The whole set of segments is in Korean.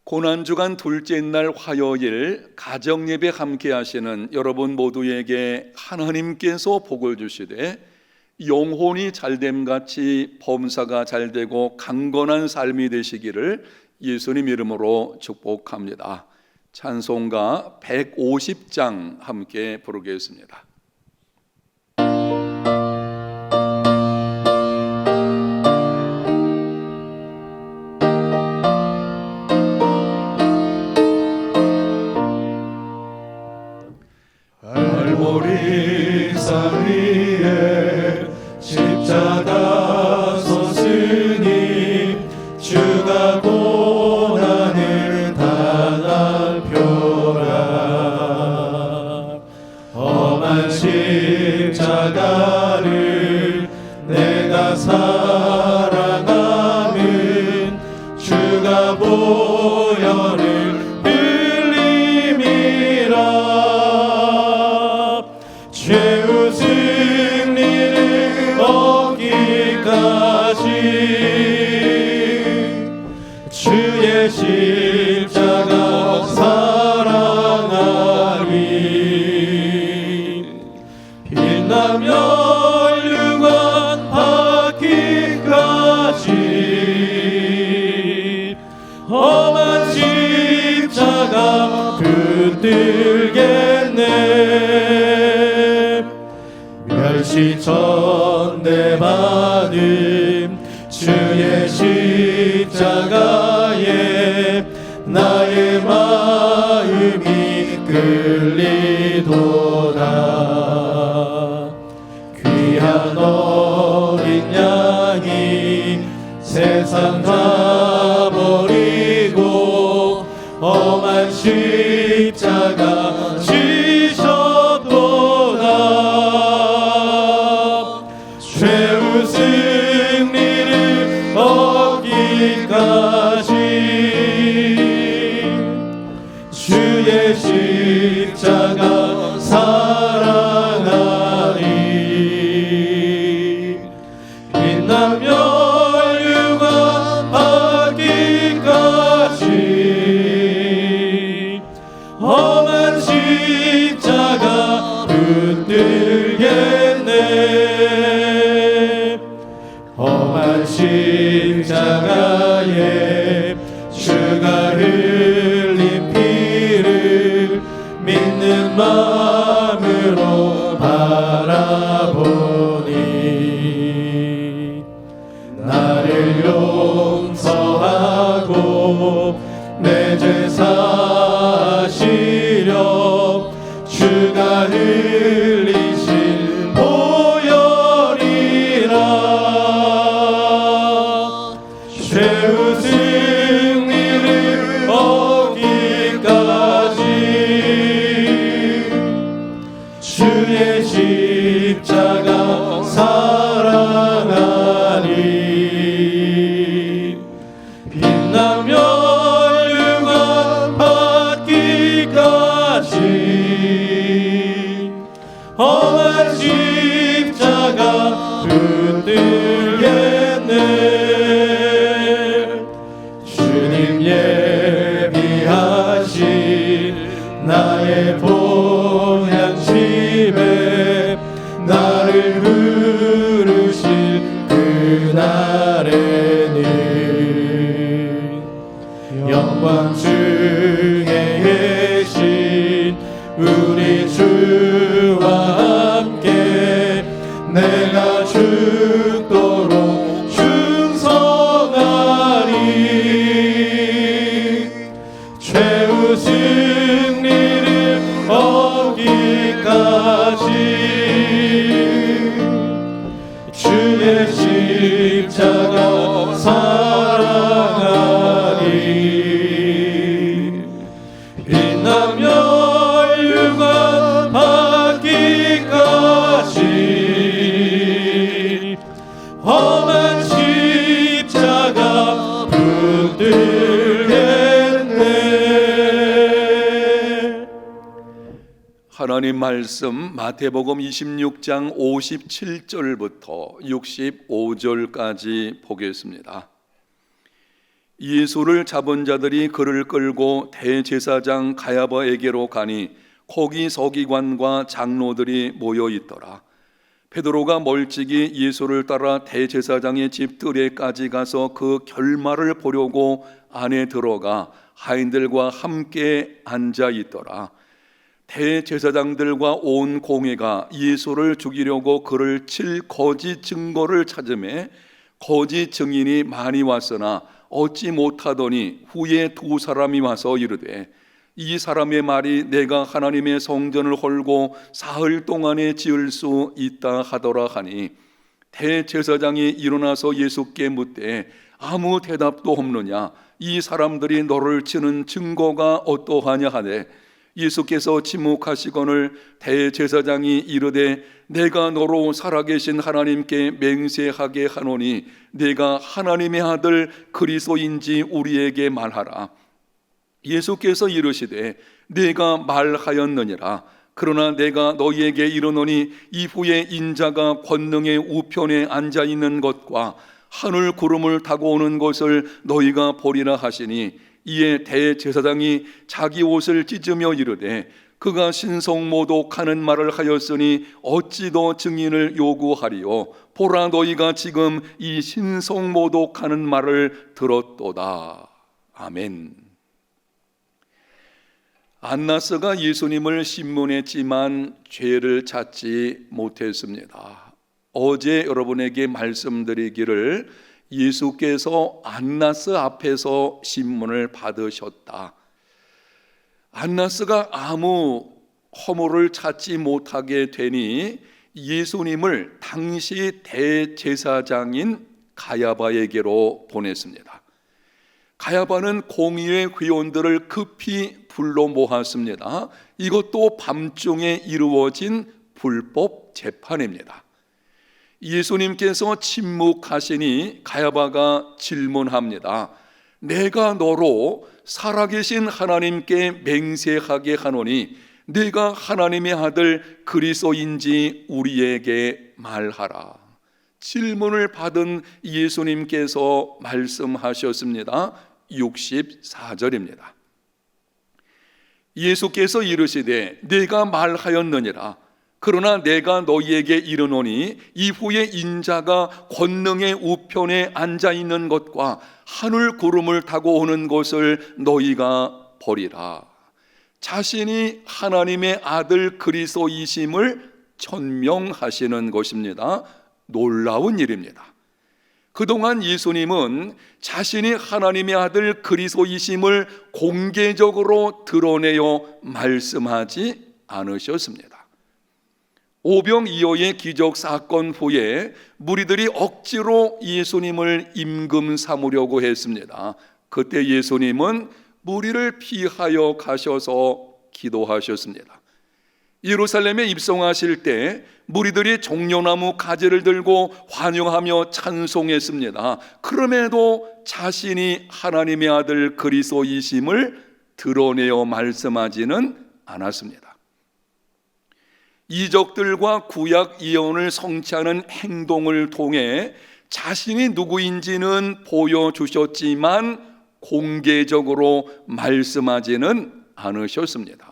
고난주간 둘째 날 화요일 가정예배 함께 하시는 여러분 모두에게 하나님께서 복을 주시되 영혼이 잘됨같이 범사가 잘되고 강건한 삶이 되시기를 예수님 이름으로 축복합니다. 찬송가 150장 함께 부르겠습니다. 알보리산 위에 십자가 섰으니 주가 고난을 당할표라. 험한 십자가를 내가 사랑하는 주가 보혈을 흘림이라. 죄의 승리를 얻기까지 주의 십자가 사랑하리. 빛나며 율관 받기까지 험한 십자가 붙들겠네. 멸시천대 받은 주의 십자가에 나의 마음이 끌리도다. 귀한 어린 양이 세상 다 버리고 험한 십자가 지셨도다. 죄의 승리를 얻기까지 주의 십자가 사랑하리. 빛나며 율관 받기까지 험한 십자가 붙들겠네. 험한 십자가에 주가 흘린 피를 믿는 마음으로 바라보니 나를 용서하고 내 죄 사시려 주가 흘리신 보혈이라. 죄의 승리를 얻기까지 주의 십자가 사랑하리. 빛나며 율관 받기까지 험한 십자가 붙들겠네. 주님 예비하신 나의 보양심에 나를 부르실 그날에는 영광 중에 계신 우리 주와 함께 내가 죽도록 충성하리. 죄의 승리를 얻기까지 주의 십자가 사랑하리. 빛나며 율관 받기까지 험한 십자가 붙들겠네. 하나님 말씀 마태복음 26장 57절부터 65절까지 보겠습니다. 예수를 잡은 자들이 그를 끌고 대제사장 가야바에게로 가니 거기 서기관과 장로들이 모여 있더라. 베드로가 멀찍이 예수를 따라 대제사장의 집 뜰에까지 가서 그 결말을 보려고 안에 들어가 하인들과 함께 앉아 있더라. 대제사장들과 온 공회가 예수를 죽이려고 그를 칠 거짓 증거를 찾으매 거짓 증인이 많이 왔으나 얻지 못하더니 후에 두 사람이 와서 이르되 이 사람의 말이 내가 하나님의 성전을 헐고 사흘 동안에 지을 수 있다 하더라 하니 대제사장이 일어나서 예수께 묻되 아무 대답도 없느냐? 이 사람들이 너를 치는 증거가 어떠하냐 하되 예수께서 침묵하시거늘 대제사장이 이르되 내가 너로 살아계신 하나님께 맹세하게 하노니 내가 하나님의 아들 그리스도인지 우리에게 말하라. 예수께서 이르시되 내가 말하였느니라. 그러나 내가 너희에게 이르노니 이후에 인자가 권능의 우편에 앉아 있는 것과 하늘 구름을 타고 오는 것을 너희가 보리라 하시니 이에 대제사장이 자기 옷을 찢으며 이르되 그가 신성모독하는 말을 하였으니 어찌 더 증인을 요구하리요? 보라, 너희가 지금 이 신성모독하는 말을 들었도다. 아멘. 안나스가 예수님을 신문했지만 죄를 찾지 못했습니다. 어제 여러분에게 말씀드리기를 예수께서 안나스 앞에서 신문을 받으셨다. 안나스가 아무 허물을 찾지 못하게 되니 예수님을 당시 대제사장인 가야바에게로 보냈습니다. 가야바는 공의회 회원들을 급히 불러 모았습니다. 이것도 밤중에 이루어진 불법 재판입니다. 예수님께서 침묵하시니 가야바가 질문합니다. 내가 너로 살아계신 하나님께 맹세하게 하노니 네가 하나님의 아들 그리스도인지 우리에게 말하라. 질문을 받은 예수님께서 말씀하셨습니다. 64절입니다. 예수께서 이르시되 내가 말하였느니라. 그러나 내가 너희에게 이르노니 이후에 인자가 권능의 우편에 앉아 있는 것과 하늘 구름을 타고 오는 것을 너희가 보리라. 자신이 하나님의 아들 그리스도이심을 천명하시는 것입니다. 놀라운 일입니다. 그동안 예수님은 자신이 하나님의 아들 그리스도이심을 공개적으로 드러내어 말씀하지 않으셨습니다. 오병이어의 기적 사건 후에 무리들이 억지로 예수님을 임금 삼으려고 했습니다. 그때 예수님은 무리를 피하여 가셔서 기도하셨습니다. 예루살렘에 입성하실 때 무리들이 종려나무 가지를 들고 환영하며 찬송했습니다. 그럼에도 자신이 하나님의 아들 그리스도이심을 드러내어 말씀하지는 않았습니다. 이적들과 구약 예언을 성취하는 행동을 통해 자신이 누구인지는 보여주셨지만 공개적으로 말씀하지는 않으셨습니다.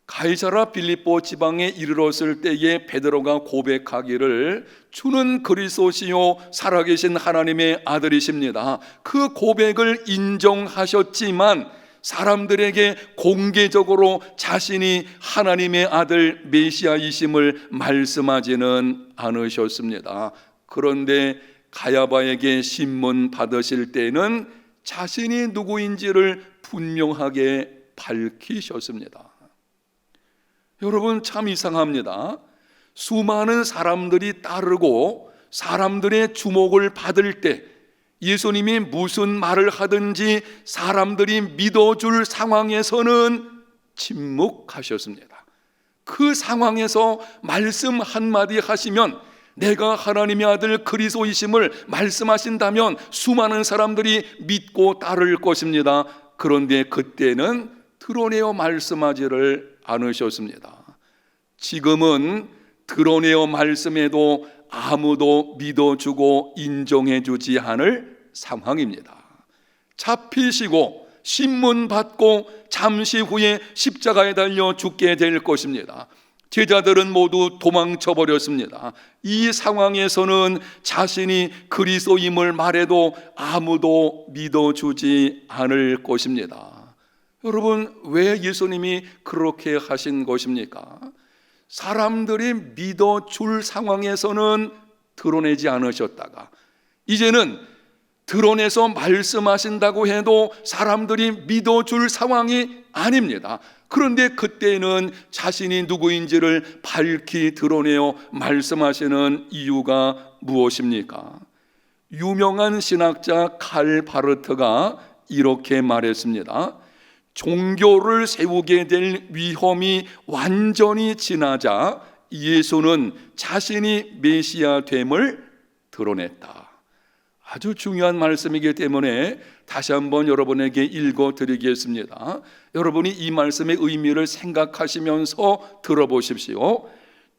가이사라 빌립보 지방에 이르렀을 때에 베드로가 고백하기를 주는 그리스도시요 살아계신 하나님의 아들이십니다. 그 고백을 인정하셨지만 사람들에게 공개적으로 자신이 하나님의 아들 메시아이심을 말씀하지는 않으셨습니다. 그런데 가야바에게 신문 받으실 때는 자신이 누구인지를 분명하게 밝히셨습니다. 여러분, 참 이상합니다. 수많은 사람들이 따르고 사람들의 주목을 받을 때 예수님이 무슨 말을 하든지 사람들이 믿어줄 상황에서는 침묵하셨습니다. 그 상황에서 말씀 한마디 하시면 내가 하나님의 아들 그리스도이심을 말씀하신다면 수많은 사람들이 믿고 따를 것입니다. 그런데 그때는 드러내어 말씀하지를 않으셨습니다. 지금은 드러내어 말씀해도 아무도 믿어주고 인정해주지 않을 상황입니다. 잡히시고 신문 받고 잠시 후에 십자가에 달려 죽게 될 것입니다. 제자들은 모두 도망쳐 버렸습니다. 이 상황에서는 자신이 그리스도임을 말해도 아무도 믿어주지 않을 것입니다. 여러분, 왜 예수님이 그렇게 하신 것입니까? 사람들이 믿어줄 상황에서는 드러내지 않으셨다가 이제는 드러내서 말씀하신다고 해도 사람들이 믿어줄 상황이 아닙니다. 그런데 그때는 자신이 누구인지를 밝히 드러내어 말씀하시는 이유가 무엇입니까? 유명한 신학자 칼 바르트가 이렇게 말했습니다. 종교를 세우게 될 위험이 완전히 지나자 예수는 자신이 메시아 됨을 드러냈다. 아주 중요한 말씀이기 때문에 다시 한번 여러분에게 읽어드리겠습니다. 여러분이 이 말씀의 의미를 생각하시면서 들어보십시오.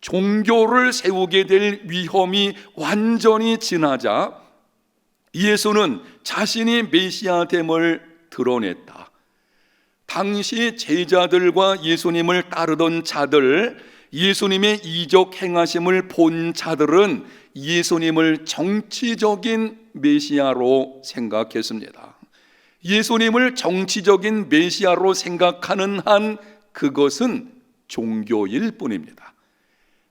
종교를 세우게 될 위험이 완전히 지나자 예수는 자신이 메시아 됨을 드러냈다. 당시 제자들과 예수님을 따르던 자들, 예수님의 이적 행하심을 본 자들은 예수님을 정치적인 메시아로 생각했습니다. 예수님을 정치적인 메시아로 생각하는 한 그것은 종교일 뿐입니다.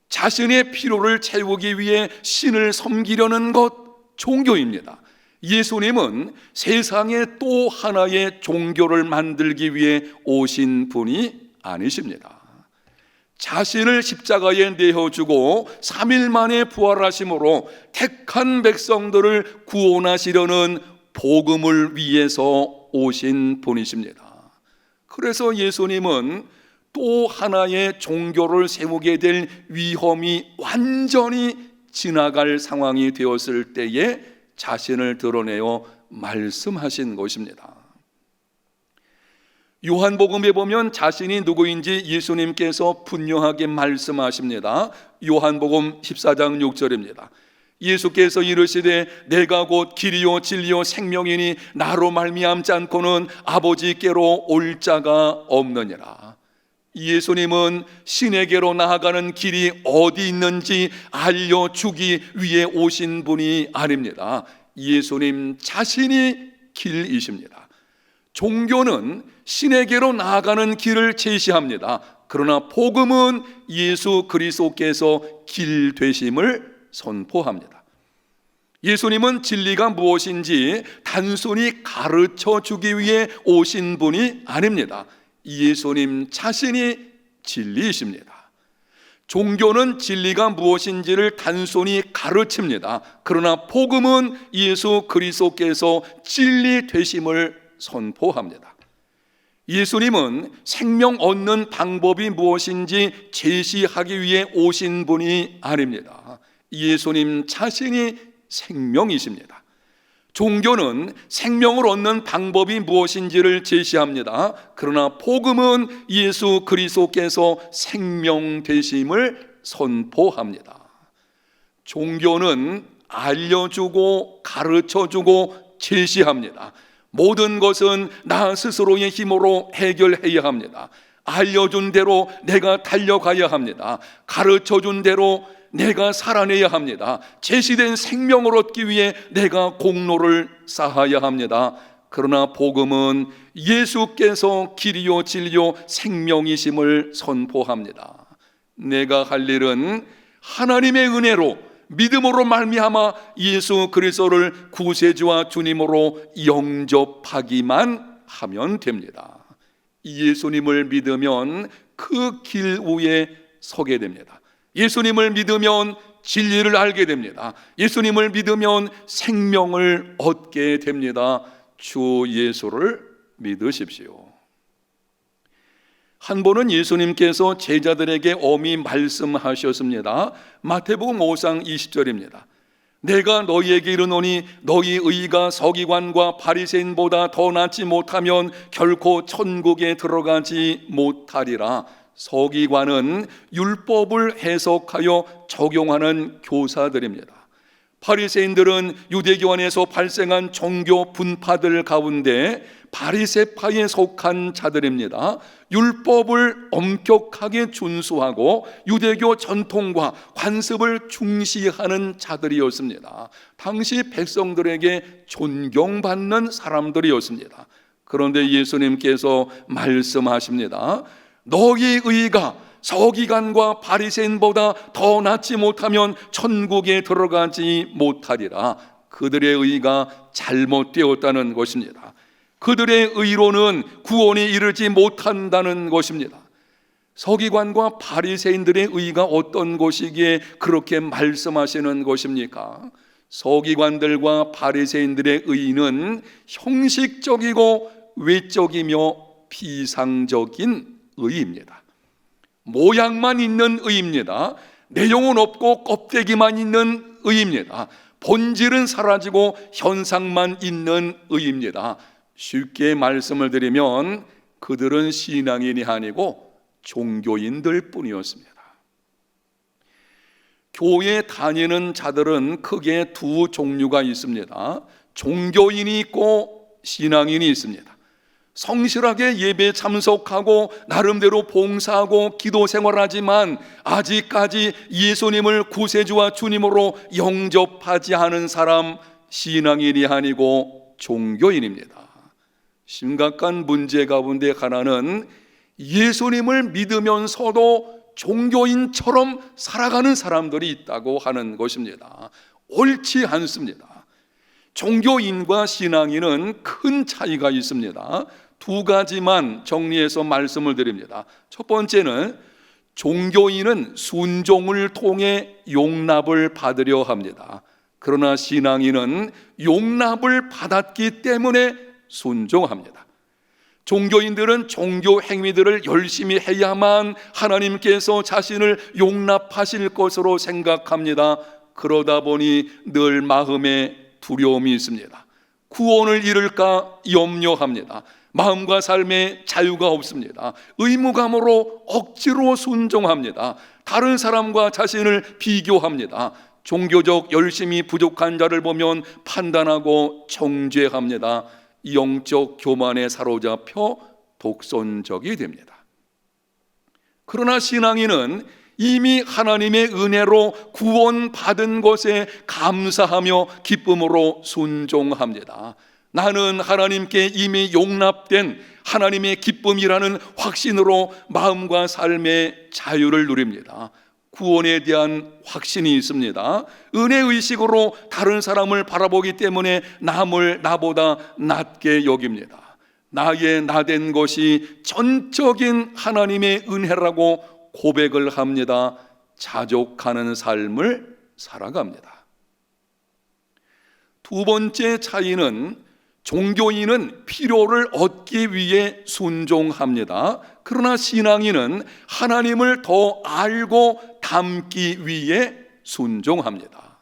자신의 필요를 채우기 위해 신을 섬기려는 것, 종교입니다. 예수님은 세상에 또 하나의 종교를 만들기 위해 오신 분이 아니십니다. 자신을 십자가에 내어주고 3일 만에 부활하심으로 택한 백성들을 구원하시려는 복음을 위해서 오신 분이십니다. 그래서 예수님은 또 하나의 종교를 세우게 될 위험이 완전히 지나갈 상황이 되었을 때에 자신을 드러내어 말씀하신 것입니다. 요한복음에 보면 자신이 누구인지 예수님께서 분명하게 말씀하십니다. 요한복음 14장 6절입니다. 예수께서 이르시되 내가 곧 길이요 진리요 생명이니 나로 말미암지 않고는 아버지께로 올 자가 없느니라. 예수님은 신에게로 나아가는 길이 어디 있는지 알려주기 위해 오신 분이 아닙니다. 예수님 자신이 길이십니다. 종교는 신에게로 나아가는 길을 제시합니다. 그러나 복음은 예수 그리스도께서 길 되심을 선포합니다. 예수님은 진리가 무엇인지 단순히 가르쳐 주기 위해 오신 분이 아닙니다. 예수님 자신이 진리이십니다. 종교는 진리가 무엇인지를 단순히 가르칩니다. 그러나 복음은 예수 그리스도께서 진리 되심을 선포합니다. 예수님은 생명 얻는 방법이 무엇인지 제시하기 위해 오신 분이 아닙니다. 예수님 자신이 생명이십니다. 종교는 생명을 얻는 방법이 무엇인지를 제시합니다. 그러나 복음은 예수 그리스도께서 생명 되심을 선포합니다. 종교는 알려주고 가르쳐주고 제시합니다. 모든 것은 나 스스로의 힘으로 해결해야 합니다. 알려준 대로 내가 달려가야 합니다. 가르쳐준 대로 내가 살아내야 합니다. 제시된 생명을 얻기 위해 내가 공로를 쌓아야 합니다. 그러나 복음은 예수께서 길이요 진리요 생명이심을 선포합니다. 내가 할 일은 하나님의 은혜로 믿음으로 말미암아 예수 그리스도를 구세주와 주님으로 영접하기만 하면 됩니다. 예수님을 믿으면 그 길 위에 서게 됩니다. 예수님을 믿으면 진리를 알게 됩니다. 예수님을 믿으면 생명을 얻게 됩니다. 주 예수를 믿으십시오. 한 번은 예수님께서 제자들에게 엄히 말씀하셨습니다. 마태복음 5장 20절입니다. 내가 너희에게 이르노니 너희 의가 서기관과 바리새인보다 더 낫지 못하면 결코 천국에 들어가지 못하리라. 서기관은 율법을 해석하여 적용하는 교사들입니다. 바리새인들은 유대교 안에서 발생한 종교 분파들 가운데 바리새파에 속한 자들입니다. 율법을 엄격하게 준수하고 유대교 전통과 관습을 중시하는 자들이었습니다. 당시 백성들에게 존경받는 사람들이었습니다. 그런데 예수님께서 말씀하십니다. 너희 의가 서기관과 바리새인보다 더 낫지 못하면 천국에 들어가지 못하리라. 그들의 의가 잘못되었다는 것입니다. 그들의 의로는 구원에 이르지 못한다는 것입니다. 서기관과 바리새인들의 의가 어떤 것이기에 그렇게 말씀하시는 것입니까? 서기관들과 바리새인들의 의는 형식적이고 외적이며 비상적인 의입니다. 모양만 있는 의입니다. 내용은 없고 껍데기만 있는 의입니다. 본질은 사라지고 현상만 있는 의입니다. 쉽게 말씀을 드리면 그들은 신앙인이 아니고 종교인들 뿐이었습니다. 교회 다니는 자들은 크게 두 종류가 있습니다. 종교인이 있고 신앙인이 있습니다. 성실하게 예배에 참석하고 나름대로 봉사하고 기도 생활하지만 아직까지 예수님을 구세주와 주님으로 영접하지 않은 사람, 신앙인이 아니고 종교인입니다. 심각한 문제 가운데 하나는 예수님을 믿으면서도 종교인처럼 살아가는 사람들이 있다고 하는 것입니다. 옳지 않습니다. 종교인과 신앙인은 큰 차이가 있습니다. 두 가지만 정리해서 말씀을 드립니다. 첫 번째는 종교인은 순종을 통해 용납을 받으려 합니다. 그러나 신앙인은 용납을 받았기 때문에 순종합니다. 종교인들은 종교 행위들을 열심히 해야만 하나님께서 자신을 용납하실 것으로 생각합니다. 그러다 보니 늘 마음에 두려움이 있습니다. 구원을 잃을까 염려합니다. 마음과 삶에 자유가 없습니다. 의무감으로 억지로 순종합니다. 다른 사람과 자신을 비교합니다. 종교적 열심이 부족한 자를 보면 판단하고 정죄합니다. 영적 교만에 사로잡혀 독선적이 됩니다. 그러나 신앙인은 이미 하나님의 은혜로 구원받은 것에 감사하며 기쁨으로 순종합니다. 나는 하나님께 이미 용납된 하나님의 기쁨이라는 확신으로 마음과 삶의 자유를 누립니다. 구원에 대한 확신이 있습니다. 은혜의식으로 다른 사람을 바라보기 때문에 남을 나보다 낮게 여깁니다. 나의 나된 것이 전적인 하나님의 은혜라고 고백을 합니다. 자족하는 삶을 살아갑니다. 두 번째 차이는 종교인은 필요를 얻기 위해 순종합니다. 그러나 신앙인은 하나님을 더 알고 닮기 위해 순종합니다.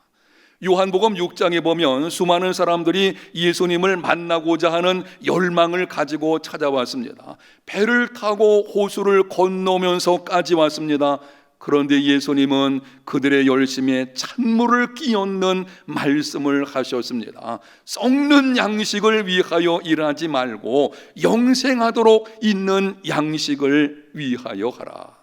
요한복음 6장에 보면 수많은 사람들이 예수님을 만나고자 하는 열망을 가지고 찾아왔습니다. 배를 타고 호수를 건너면서까지 왔습니다. 그런데 예수님은 그들의 열심에 찬물을 끼얹는 말씀을 하셨습니다. 썩는 양식을 위하여 일하지 말고 영생하도록 있는 양식을 위하여 하라.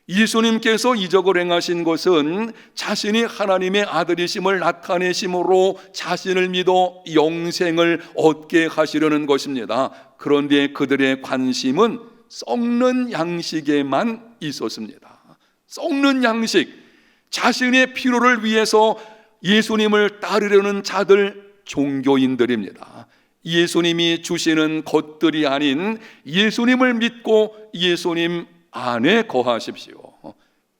예수님께서 이적을 행하신 것은 자신이 하나님의 아들이심을 나타내심으로 자신을 믿어 영생을 얻게 하시려는 것입니다. 그런데 그들의 관심은 썩는 양식에만 있었습니다. 썩는 양식, 자신의 필요를 위해서 예수님을 따르려는 자들, 종교인들입니다. 예수님이 주시는 것들이 아닌 예수님을 믿고 예수님 안에 거하십시오.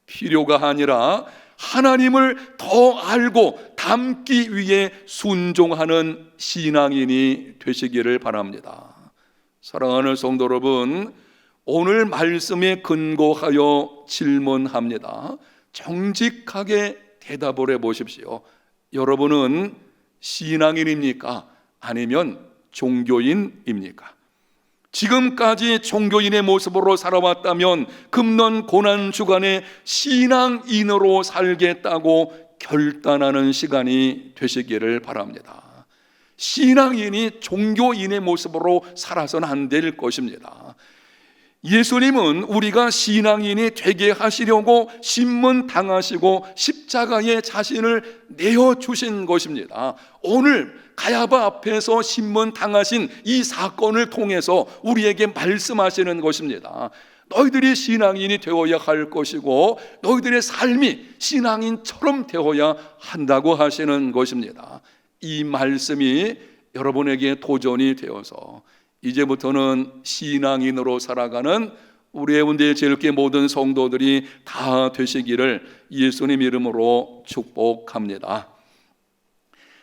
필요가 아니라 하나님을 더 알고 닮기 위해 순종하는 신앙인이 되시기를 바랍니다. 사랑하는 성도 여러분, 오늘 말씀에 근거하여 질문합니다. 정직하게 대답을 해보십시오. 여러분은 신앙인입니까? 아니면 종교인입니까? 지금까지 종교인의 모습으로 살아왔다면 금년 고난 주간에 신앙인으로 살겠다고 결단하는 시간이 되시기를 바랍니다. 신앙인이 종교인의 모습으로 살아서는 안 될 것입니다. 예수님은 우리가 신앙인이 되게 하시려고 신문당하시고 십자가에 자신을 내어주신 것입니다. 오늘 가야바 앞에서 신문당하신 이 사건을 통해서 우리에게 말씀하시는 것입니다. 너희들이 신앙인이 되어야 할 것이고 너희들의 삶이 신앙인처럼 되어야 한다고 하시는 것입니다. 이 말씀이 여러분에게 도전이 되어서 이제부터는 신앙인으로 살아가는 우리의 온대 제일교회 모든 성도들이 다 되시기를 예수님 이름으로 축복합니다.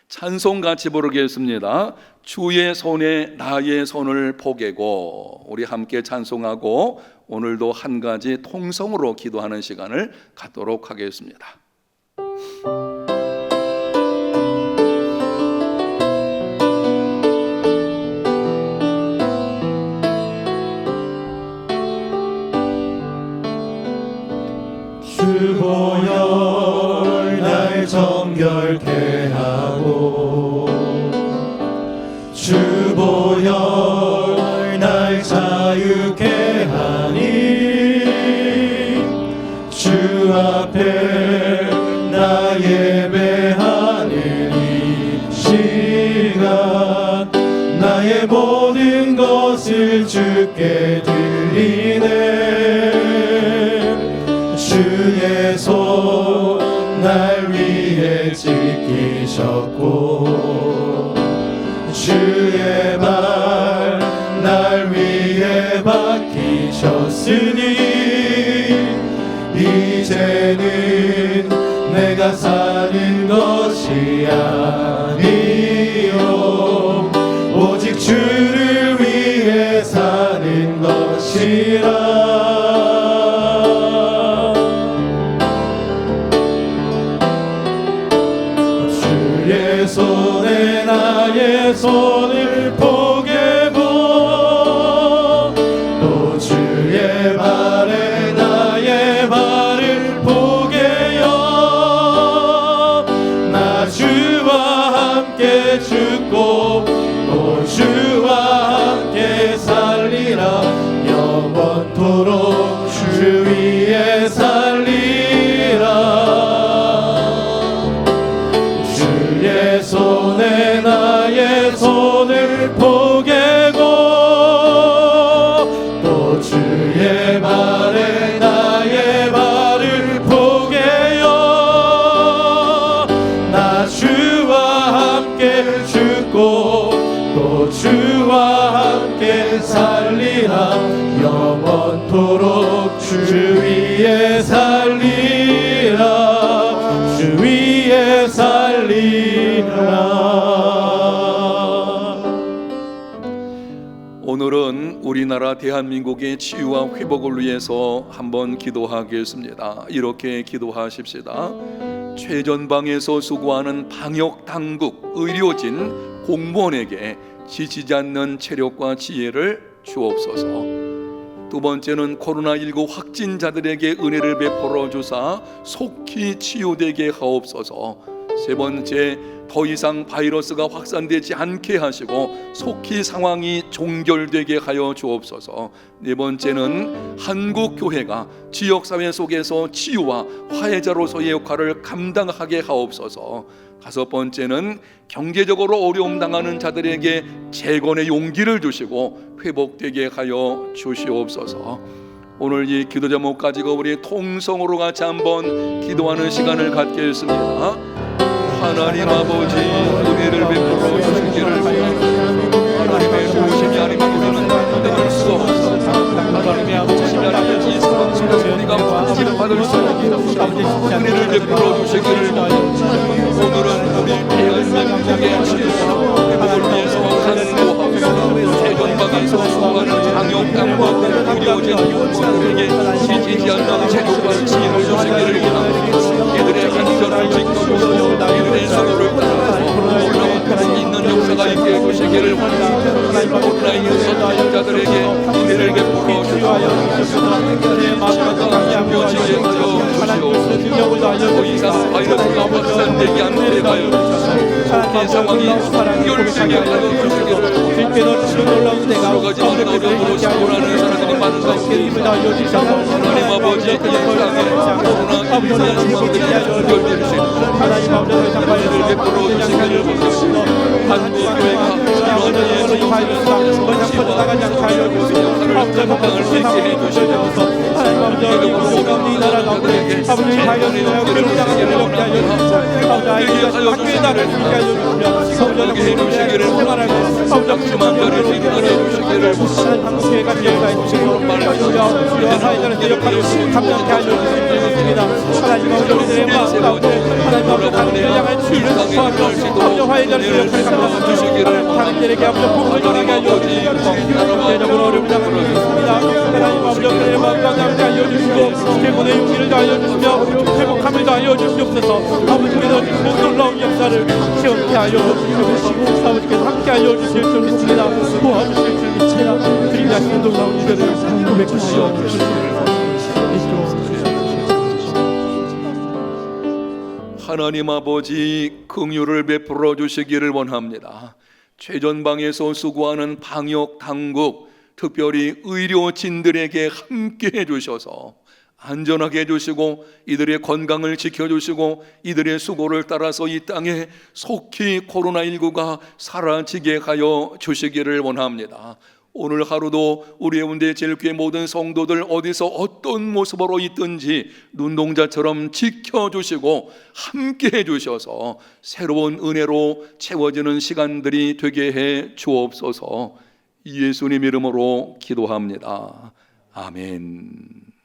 찬송 같이 부르겠습니다. 주의 손에 나의 손을 포개고. 우리 함께 찬송하고 오늘도 한 가지 통성으로 기도하는 시간을 갖도록 하겠습니다. 주보혈 날 정결케 하고 주보혈 날 자유케 하니 주 앞에 나 예배하는 이 시간 나의 모든 것을 주께 드리네. 주의 손 날 위에 지키셨고 주의 발 날 위에 박히셨으니 이제는 내가 사는 것이 아니요 오직 주를 위해 사는 것이라. 주의 손에 나의 손을 포개고 또 주의 발에 나의 발을 포개어 나 주와 함께 죽고 또 주와 함께 살리라. 영원토록 주 위에 살리라. 주의 손에 나의 손을 포개고 또 주의 발에 나의 발을 포개어 나 주와 함께 죽고 또 주와 함께 살리라. 영원토록 주 위에 살리라. 주 위에 살리라. 오늘은 우리나라 대한민국의 치유와 회복을 위해서 한번 기도하겠습니다. 이렇게 기도하십시다. 최전방에서 수고하는 방역 당국, 의료진, 공무원에게 지치지 않는 체력과 지혜를 주옵소서. 두 번째는 코로나19 확진자들에게 은혜를 베풀어 주사 속히 치유되게 하옵소서. 세 번째, 더 이상 바이러스가 확산되지 않게 하시고 속히 상황이 종결되게 하여 주옵소서. 네 번째는 한국 교회가 지역사회 속에서 치유와 화해자로서의 역할을 감당하게 하옵소서. 다섯 번째는 경제적으로 어려움 당하는 자들에게 재건의 용기를 주시고 회복되게 하여 주시옵소서. 오늘 이 기도 제목 가지고 우리 통성으로 같이 한번 기도하는 시간을 갖겠습니다. 하나님 아버지, 은혜를 베풀어 주시기를 바랍니다. 하나님의 도우심이 아니면 우리는 감당할 수 없습니다. 하나님의 도우심이 아니면 이 상황 속에서 우리가 받지를 받을 수 없습니다. 은혜를 베풀어 주시기를 바랍니다. 오늘은 우리 대한민국의 치유와 회복을 위해서 간구하고 최전방에서 수고하는 방역당국, 의료진, 공무원에게 지치지 않는 체력과 지혜를 주시기를 바랍니다. 이들의 안전을 지켜주시고 이들의 서로를 따라서 올라와 있는 역사가 은혜가 있게 해주시기를 원합니다. 코로나에 의해서 자들에게 은혜를 베풀어 주시옵소서. 더 이상 바이러스가 확산되지 않게 하여 이 상황이 해결되게 하여 주시기를 원합니다. 여러 가지 어려움으로 시원하는 사람들이 많은 가운데 하나님 아버지 이 땅에 코로나 상황들이 해결되시고 은혜를 베풀어 주시기를 원합니다. 한국교회가 이러한 감당할 수 있게 해주시고 사람들에게 아버지 복음을 전하게 알려주시고 경제적으로 어려움을 당하셨습니다. 하나님 아버지 그들의 마음과 함께 알려주시고 대본의 용기를 알려주시며 회복함을 알려주시옵소서. 아버지께서 놀라운 역사를 체험케 알려주시옵소서. 아버지께서 함께 알려주실 줄 믿습니다. 도와주실 줄 믿습니다. 그리고 하시는 놀라운 일들을 고백하시오 하나님 아버지 긍휼을 베풀어 주시기를 원합니다. 최전방에서 수고하는 방역 당국, 특별히 의료진들에게 함께 해주셔서 안전하게 해주시고 이들의 건강을 지켜주시고 이들의 수고를 따라서 이 땅에 속히 코로나19가 사라지게 하여 주시기를 원합니다. 오늘 하루도 우리 해운대 제일교회 모든 성도들 어디서 어떤 모습으로 있든지 눈동자처럼 지켜주시고 함께 해주셔서 새로운 은혜로 채워지는 시간들이 되게 해 주옵소서. 예수님 이름으로 기도합니다. 아멘.